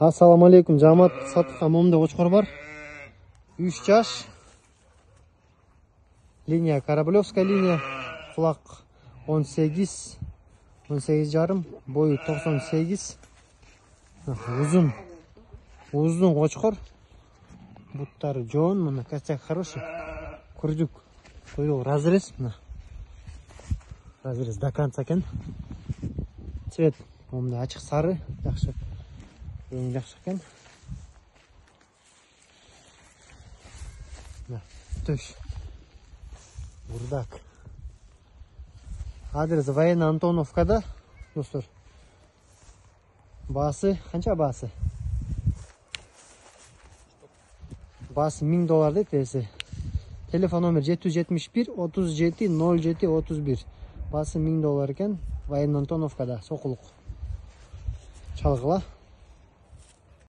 Assalamu alaikum. Jamat satqa momda qo'chqor bor. 3 yaş. Liniya Karablevskaya liniya. Quloq 18. 18 yarım. Boyu 98. Uzun qo'chqor. Буттары жон, мына качак хороший. Курдюк. Куйрuk разрез, мына. Разрез до конца екен. Цвет момда ачык сары, жакшы. Эң жакшы екен. Мына төш. Бурдак. Адрес Военная Антоновкада, достор. Басы, канча басы? Bası $1000 deyip verse. Telefon номер 771 37 07 31. Bası $1000 iken Военная Антоновкада, Soquluq. Çalgıla.